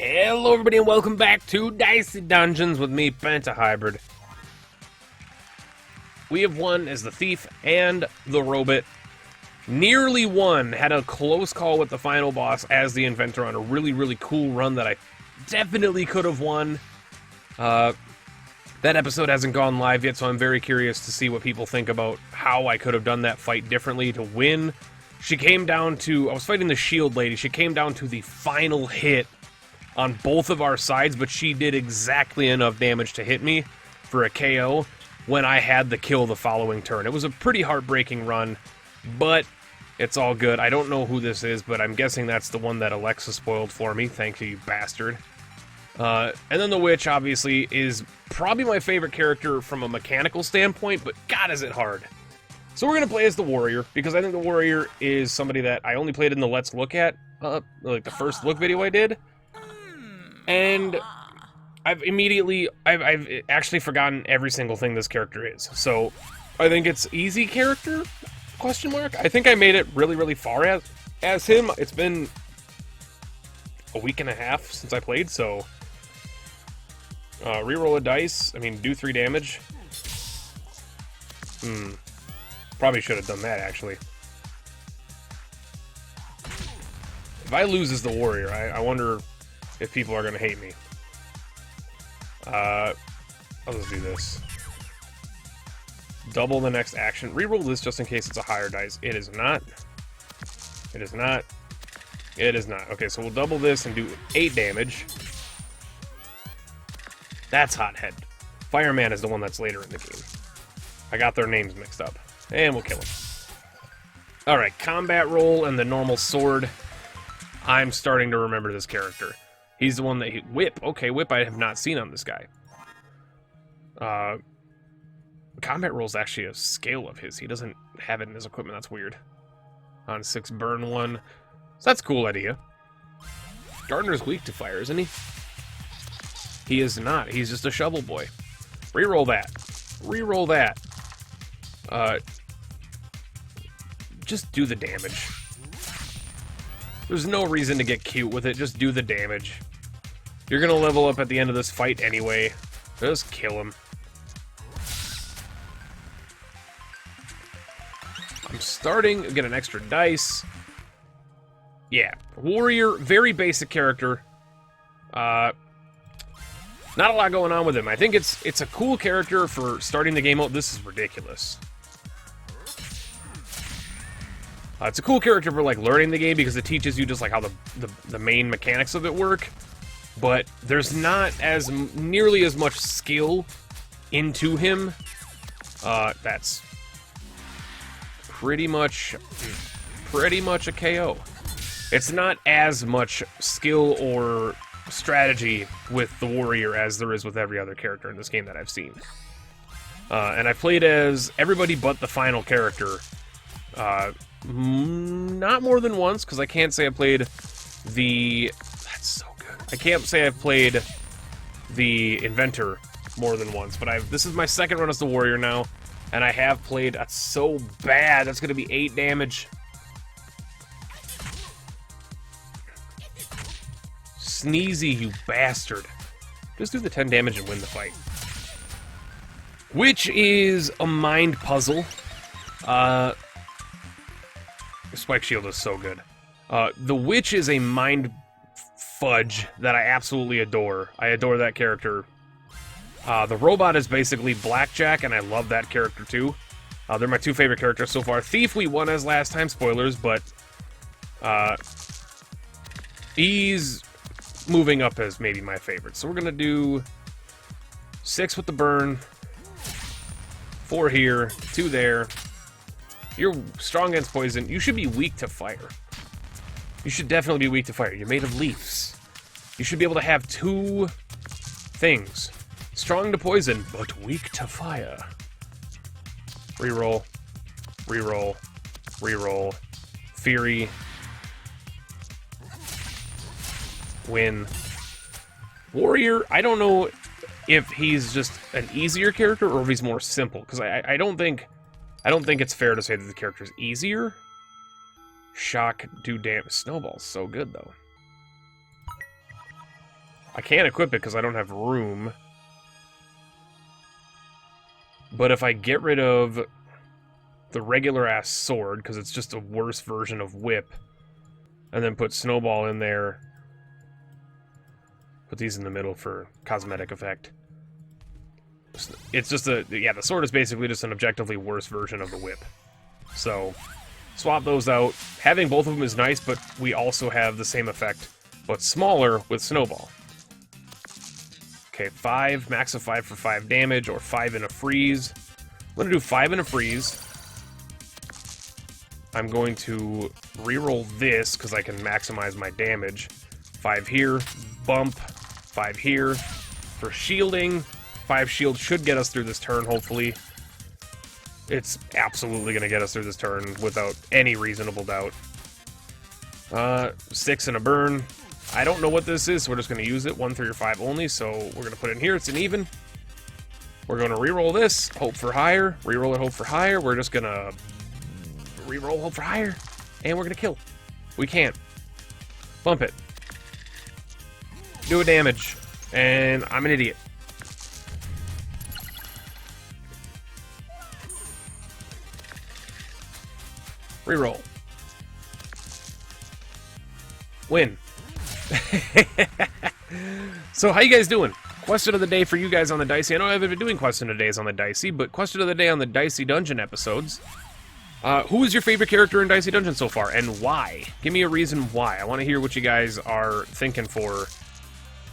Hello everybody and welcome back to Dicey Dungeons with me, Pentahybrid. We have won as the Thief and the Robot. Nearly won, had a close call with the final boss as the Inventor on a really cool run that I definitely could have won. That episode hasn't gone live yet, so I'm very curious to see what people think about how I could have done that fight differently to win. She came down to, I was fighting the shield lady, she came down to the final hit on both of our sides, but she did exactly enough damage to hit me for a KO when I had the kill the following turn. It was a pretty heartbreaking run, but it's all good. I don't know who this is, but I'm guessing that's the one that Alexa spoiled for me. Thank you, you bastard. And then the Witch, obviously, is probably my favorite character from a mechanical standpoint, but God, is it hard. So we're going to play as the Warrior, because I think the Warrior is somebody that I only played in the Let's Look at, like the first look video I did. And I've actually forgotten every single thing this character is. So I think it's easy character, question mark. I think I made it really far as him. It's been a week and a half since I played, so reroll a dice. I mean, do 3 damage. Probably should have done that, actually. If I lose as the Warrior, I wonder if people are going to hate me. I'll just do this. Double the next action. Reroll this just in case it's a higher dice. It is not. It is not. It is not. Okay, so we'll double this and do 8 damage. That's Hothead. Fireman is the one that's later in the game. I got their names mixed up. And we'll kill him. Alright, combat roll and the normal sword. I'm starting to remember this character. He's the one that Whip. Okay, Whip I have not seen on this guy. Combat roll is actually a scale of his. He doesn't have it in his equipment. That's weird. On 6, burn 1. So that's a cool idea. Gardner's weak to fire, isn't he? He is not. He's just a shovel boy. Reroll that. Reroll that. Just do the damage. There's no reason to get cute with it. Just do the damage. You're gonna level up at the end of this fight anyway. Just kill him. I'm starting to get an extra dice. Yeah, Warrior, very basic character. Not a lot going on with him. I think it's a cool character for starting the game out. This is ridiculous. It's a cool character for like learning the game because it teaches you just like how the main mechanics of it work. But there's not as nearly as much skill into him. That's pretty much a KO. It's not as much skill or strategy with the Warrior as there is with every other character in this game that I've seen. And I played as everybody but the final character. Not more than once, because I can't say I played the... That's so good. I can't say I've played the Inventor more than once, but this is my second run as the Warrior now, and I have played... That's so bad. That's going to be 8 damage. Sneezy, you bastard. Just do the 10 damage and win the fight. Which is a mind puzzle. Spike Shield is so good. The Witch is a mind fudge that I absolutely adore. I adore that character. The Robot is basically Blackjack, and I love that character too. They're my 2 favorite characters so far. Thief we won as last time, spoilers, but he's moving up as maybe my favorite. So we're gonna do 6 with the burn, 4 here, 2 there. You're strong against poison. You should be weak to fire. You should definitely be weak to fire. You're made of leaves. You should be able to have 2 things. Strong to poison, but weak to fire. Reroll. Reroll. Reroll. Fury. Win. Warrior, I don't know if he's just an easier character or if he's more simple, because I don't think it's fair to say that the character's easier. Shock, do damage. Snowball's so good, though. I can't equip it because I don't have room. But if I get rid of the regular-ass sword, because it's just a worse version of whip, and then put snowball in there, put these in the middle for cosmetic effect. It's just yeah, the sword is basically just an objectively worse version of the whip. So, swap those out. Having both of them is nice, but we also have the same effect, but smaller with snowball. Okay, 5, max of 5 for 5 damage, or 5 in a freeze. I'm going to do 5 in a freeze. I'm going to reroll this, because I can maximize my damage. 5 here, bump, 5 here. For shielding, 5 shield should get us through this turn, hopefully. It's absolutely going to get us through this turn, without any reasonable doubt. 6 in a burn. I don't know what this is, so we're just going to use it. 1, 3, or 5 only, so we're going to put it in here. It's an even. We're going to reroll this, hope for higher. Reroll it, hope for higher. We're just going to reroll, hope for higher. And we're going to kill. We can't. Bump it. Do a damage. And I'm an idiot. Reroll. Win. So how you guys doing? Question of the day for you guys on the Dicey. I know I haven't been doing question of the days on the Dicey, but question of the day on the Dicey Dungeon episodes. Who is your favorite character in Dicey Dungeon so far, and why? Give me a reason why. I want to hear what you guys are thinking for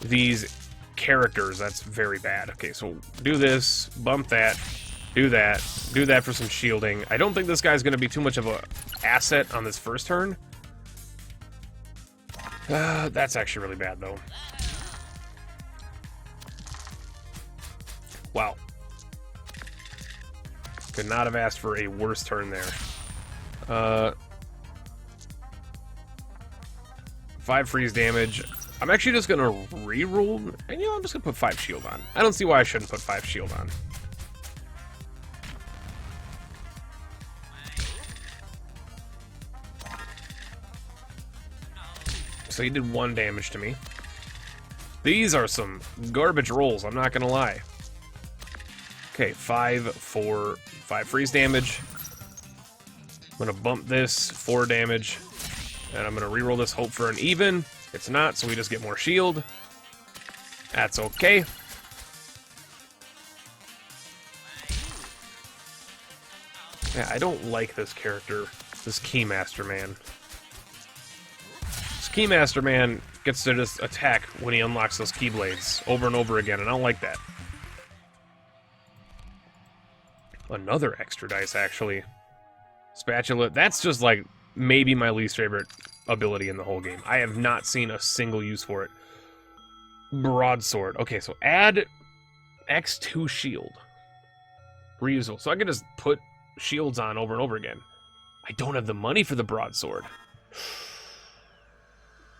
these characters. That's very bad. Okay, so do this, bump that, do that for some shielding. I don't think this guy's going to be too much of a asset on this first turn. That's actually really bad, though. Wow. Could not have asked for a worse turn there. 5 freeze damage. I'm actually just gonna reroll, and I'm just gonna put 5 shield on. I don't see why I shouldn't put 5 shield on. So he did 1 damage to me. These are some garbage rolls, I'm not gonna lie. Okay, 5 for 5 freeze damage. I'm gonna bump this, 4 damage. And I'm gonna reroll this, hope for an even. It's not, so we just get more shield. That's okay. Yeah, I don't like this character, this Keymaster man. This Keymaster man gets to just attack when he unlocks those Keyblades over and over again, and I don't like that. Another extra dice, actually. Spatula, that's just like maybe my least favorite ability in the whole game. I have not seen a single use for it. Broadsword. Okay, so add X2 shield. Reusable. So I can just put shields on over and over again. I don't have the money for the broadsword.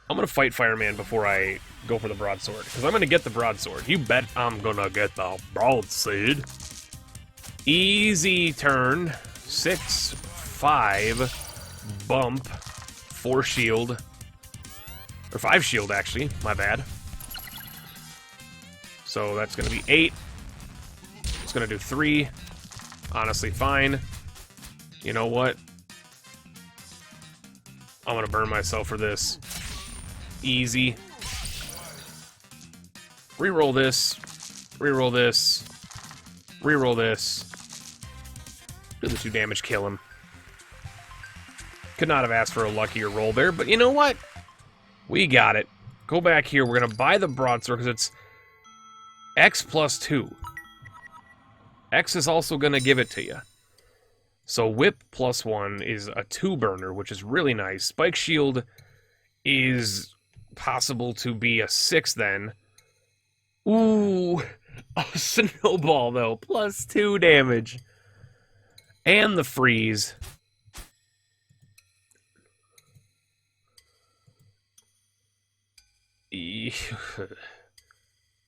I'm gonna fight Fireman before I go for the broadsword, because I'm gonna get the broadsword. You bet I'm gonna get the broadsword. Easy turn. 6, 5, bump, 4 shield. Or 5 shield, actually. My bad. So that's going to be 8. It's going to do 3. Honestly, fine. You know what? I'm going to burn myself for this. Easy. Reroll this. Reroll this. Reroll this. Do the 2 damage, kill him. Could not have asked for a luckier roll there, but you know what? We got it. Go back here. We're going to buy the broadsword because it's X plus 2. X is also going to give it to you. So whip plus 1 is a 2 burner, which is really nice. Spike shield is possible to be a 6 then. Ooh, a snowball though, plus 2 damage. And the freeze.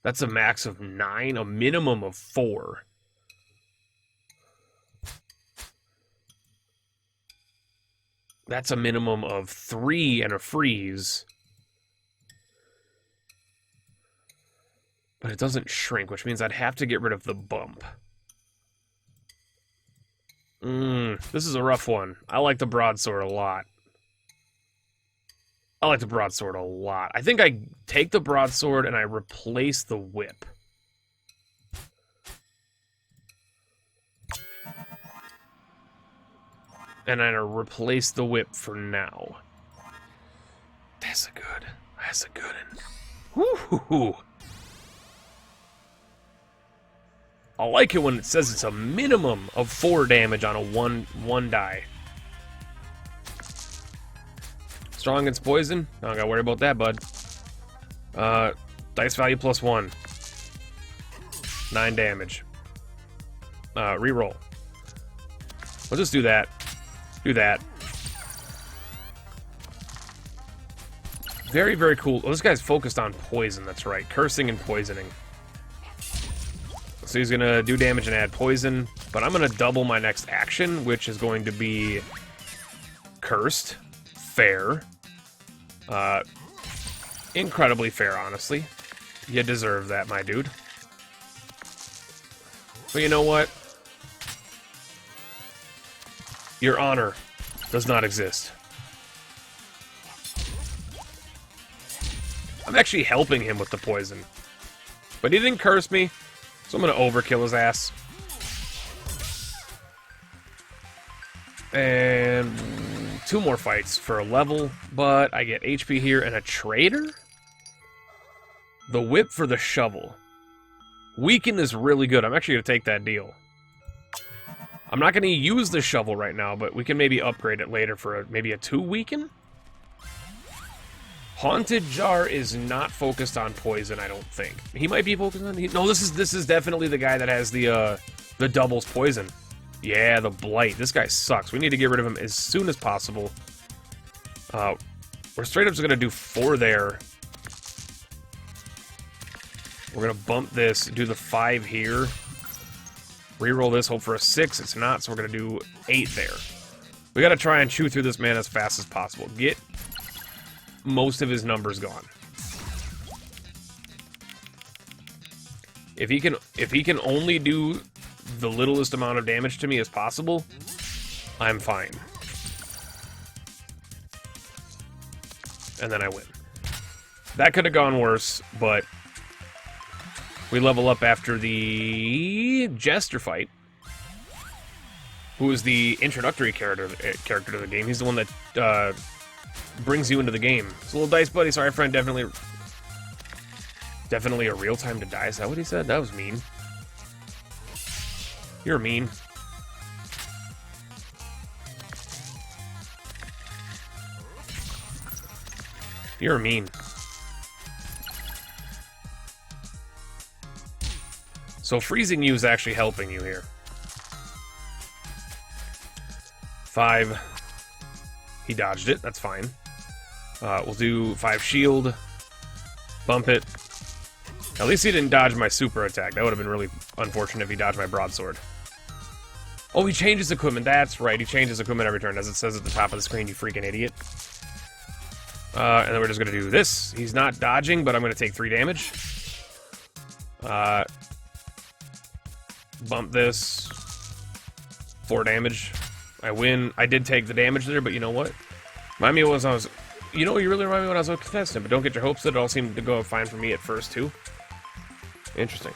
That's a max of 9, a minimum of 4. That's a minimum of 3 and a freeze. But it doesn't shrink, which means I'd have to get rid of the bump. This is a rough one. I like the broadsword a lot. I think I take the broadsword and I replace the whip. And I replace the whip for now. That's a good one. Woo-hoo-hoo. I like it when it says it's a minimum of 4 damage on a one die. Strong against poison? I don't gotta worry about that, bud. Dice value +1. 9 damage. Reroll. We'll just do that. Do that. Very, very cool. Oh, this guy's focused on poison, that's right. Cursing and poisoning. So he's gonna do damage and add poison, but I'm gonna double my next action, which is going to be cursed. Fair. Incredibly fair, honestly. You deserve that, my dude. But you know what? Your honor does not exist. I'm actually helping him with the poison. But he didn't curse me, so I'm gonna overkill his ass. And 2 more fights for a level, but I get HP here and a trader? The whip for the shovel. Weaken is really good. I'm actually gonna take that deal. I'm not gonna use the shovel right now, but we can maybe upgrade it later for maybe a 2 weaken? Haunted Jar is not focused on poison, I don't think. He might be focused on... No, this is definitely the guy that has the doubles poison. Yeah, the Blight. This guy sucks. We need to get rid of him as soon as possible. We're straight up just gonna do 4 there. We're gonna bump this, do the 5 here. Reroll this, hope for a 6. It's not, so we're gonna do 8 there. We gotta try and chew through this man as fast as possible. Get most of his numbers gone. If he can only do the littlest amount of damage to me as possible, I'm fine. And then I win. That could have gone worse, but we level up after the Jester fight, who is the introductory character to the game. He's the one that brings you into the game. It's a little dice, buddy. Sorry, friend. Definitely a real time to die. Is that what he said? That was mean. You're mean. You're mean. So freezing you is actually helping you here. 5. He dodged it. That's fine. We'll do 5 shield. Bump it. At least he didn't dodge my super attack. That would have been really unfortunate if he dodged my broadsword. Oh, he changes equipment. That's right. He changes equipment every turn, as it says at the top of the screen, you freaking idiot. And then we're just going to do this. He's not dodging, but I'm going to take 3 damage. Bump this. 4 damage. I win. I did take the damage there, but you know what? Remind me when I was... You know, you really remind me when I was a contestant, but don't get your hopes that it all seemed to go fine for me at first, too. Interesting.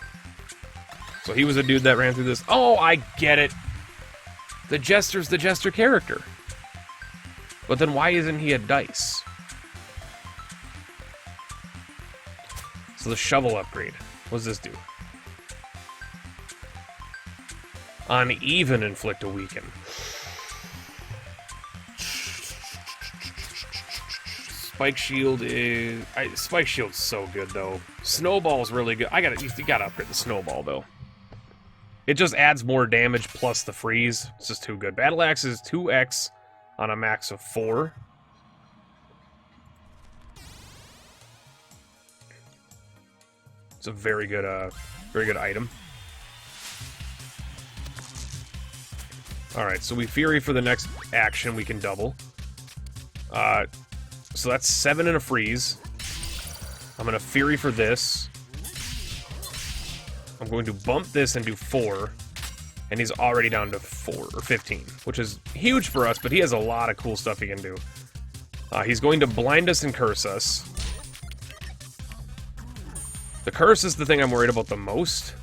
So he was a dude that ran through this. Oh, I get it. The Jester's the Jester character. But then why isn't he a dice? So the shovel upgrade. What does this do? On even inflict a weaken. Spike shield is... Spike shield's so good, though. Snowball's really good. You gotta upgrade the snowball, though. It just adds more damage plus the freeze. It's just too good. Battle Axe is 2x on a max of 4. It's a very good item. Alright, so we Fury for the next action. We can double. So that's 7 and a freeze. I'm gonna Fury for this. I'm going to bump this and do 4. And he's already down to 4 or 15, which is huge for us, but he has a lot of cool stuff he can do. He's going to blind us and curse us. The curse is the thing I'm worried about the most.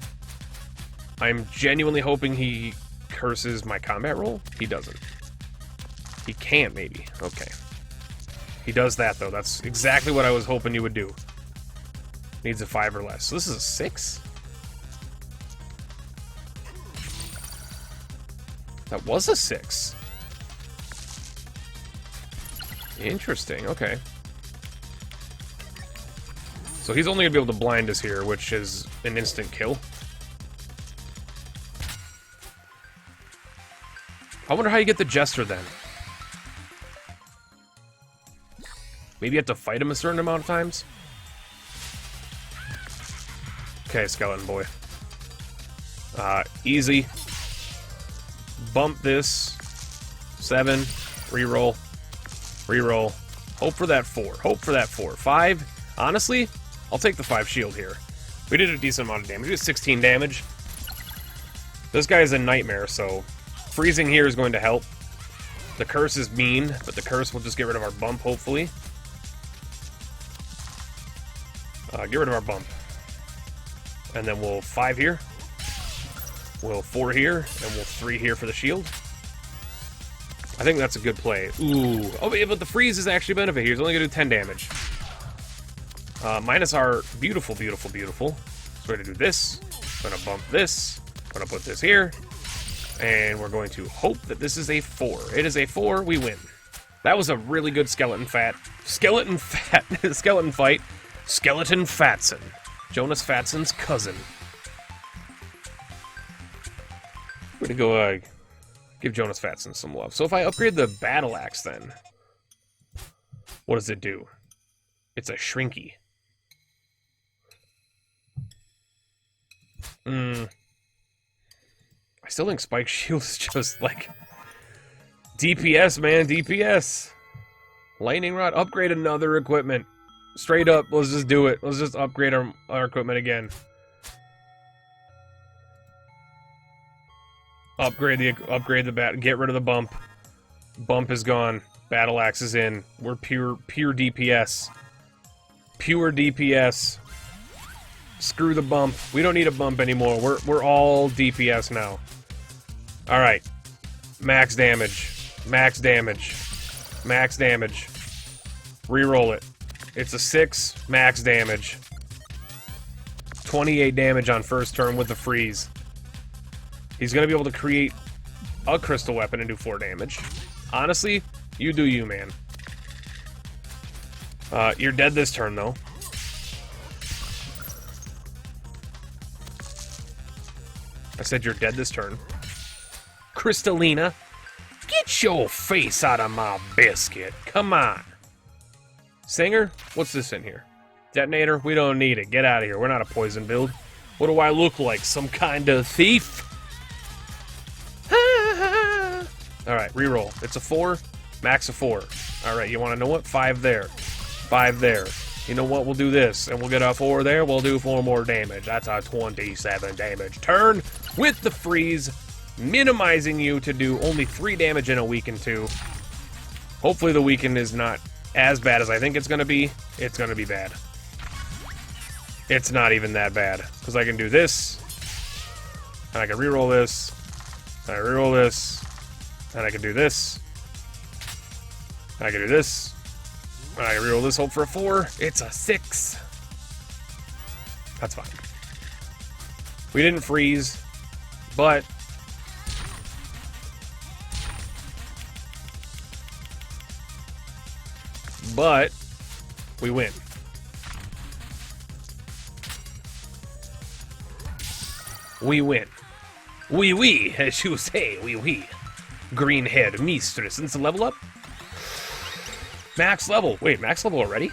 I'm genuinely hoping he curses my combat roll. He doesn't. He can't, maybe. Okay. He does that, though. That's exactly what I was hoping you would do. Needs a 5 or less. So this is a 6? That was a 6. Interesting, okay. So he's only going to be able to blind us here, which is an instant kill. I wonder how you get the Jester, then. Maybe you have to fight him a certain amount of times? Okay, Skeleton Boy. Easy. Bump this. 7. Reroll. Reroll. Hope for that 4. Hope for that 4. 5. Honestly, I'll take the 5 shield here. We did a decent amount of damage. We did 16 damage. This guy is a nightmare, so freezing here is going to help. The curse is mean, but the curse will just get rid of our bump, hopefully. Get rid of our bump. And then we'll 5 here. We'll 4 here, and we'll 3 here for the shield. I think that's a good play. Ooh. Oh, but the freeze is actually a benefit here. He's only going to do 10 damage. Minus our beautiful, beautiful, beautiful. So we're going to do this. I'm going to bump this. I'm going to put this here. And we're going to hope that this is a 4. It is a 4. We win. That was a really good skeleton fight. Skeleton fight. Skeleton Fatson. Jonas Fatson's cousin. We're going to go give Jonas Fatson some love. So if I upgrade the battle axe, then what does it do? It's a shrinky. I still think Spike Shield is just like DPS, man, DPS. Lightning Rod, upgrade another equipment. Straight up, let's just do it. Let's just upgrade our equipment again. Upgrade the bat. Get rid of the bump. Bump is gone. Battle axe is in. We're pure DPS. Pure DPS. Screw the bump. We don't need a bump anymore. We're all DPS now. All right. Max damage. Max damage. Max damage. Reroll it. It's a 6. Max damage. 28 damage on first turn with the freeze. He's going to be able to create a crystal weapon and do 4 damage. Honestly, you do you, man. You're dead this turn, though. I said you're dead this turn. Crystalina, get your face out of my biscuit. Come on. Singer, what's this in here? Detonator, we don't need it. Get out of here. We're not a poison build. What do I look like? Some kind of thief? Alright, reroll. It's a 4. Max of 4. Alright, you want to know what? 5 there. 5 there. You know what? We'll do this. And we'll get a 4 there. We'll do 4 more damage. That's a 27 damage turn with the freeze, minimizing you to do only 3 damage in a weaken 2. Hopefully the weaken is not as bad as I think it's going to be. It's going to be bad. It's not even that bad. Because I can do this. And I can reroll this. And I reroll this. And I can do this. And I can do this. And I can reroll this, hope for a 4. It's a 6. That's fine. We didn't freeze, but we win. We win. Oui, as you say, oui. Green-haired mistress. Since the level up? Max level. Wait, max level already?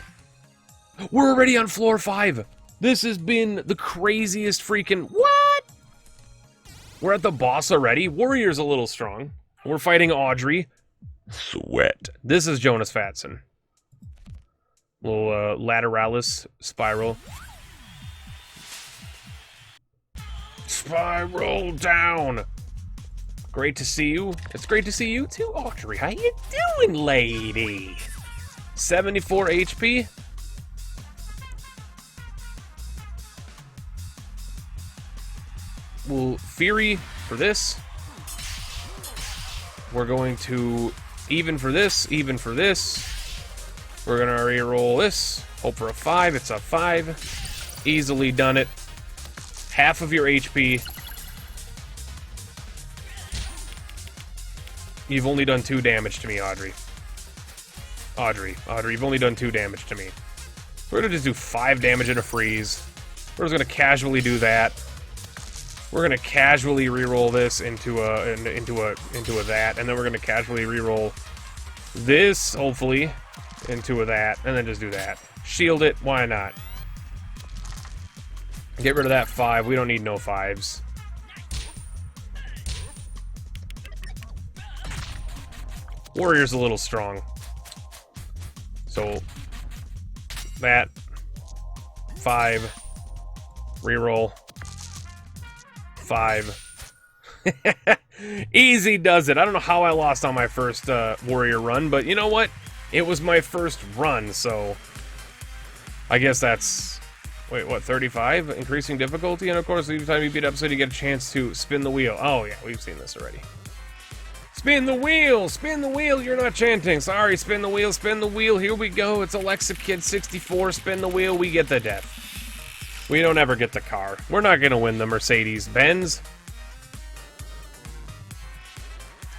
We're already on floor 5. This has been the craziest freaking... What? We're at the boss already? Warrior's a little strong. We're fighting Audrey. Sweat. This is Jonas Fatson. Little lateralis spiral. spiral down. Great to see you. It's great to see you too, Audrey. How you doing, lady? 74 HP. We'll Fury for this. We're going to even for this, even for this. We're gonna reroll this. Hope for a 5. It's a 5. Easily done it. Half of your HP. You've only done 2 damage to me, Audrey. Audrey, you've only done 2 damage to me. We're gonna just do 5 damage in a freeze. We're just gonna casually do that. We're gonna casually reroll this into a that, and then we're gonna casually reroll this, hopefully, into a that, and then just do that. Shield it, why not? Get rid of that 5. We don't need no 5s. Warrior's a little strong. So that 5 reroll 5. Easy does it. I don't know how I lost on my first warrior run, but you know what? It was my first run, so I guess that's, wait, what, 35? Increasing difficulty, and of course, every time you beat episode, you get a chance to spin the wheel. Oh yeah, we've seen this already. Spin the wheel! Spin the wheel! You're not chanting. Sorry, spin the wheel, spin the wheel. Here we go. It's Alexa Kid 64. Spin the wheel. We get the death. We don't ever get the car. We're not going to win the Mercedes-Benz.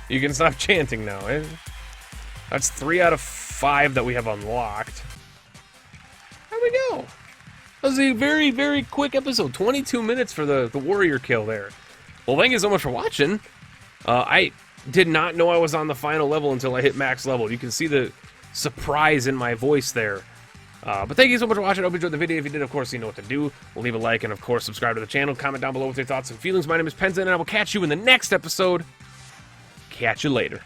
You can stop chanting now. Eh? That's 3 out of 5 that we have unlocked. There we go. That was a very, very quick episode. 22 minutes for the warrior kill there. Well, thank you so much for watching. I did not know I was on the final level until I hit max level. You can see the surprise in my voice there. But thank you so much for watching. I hope you enjoyed the video. If you did, of course, you know what to do. We'll leave a like and, of course, subscribe to the channel. Comment down below with your thoughts and feelings. My name is Penzin, and I will catch you in the next episode. Catch you later.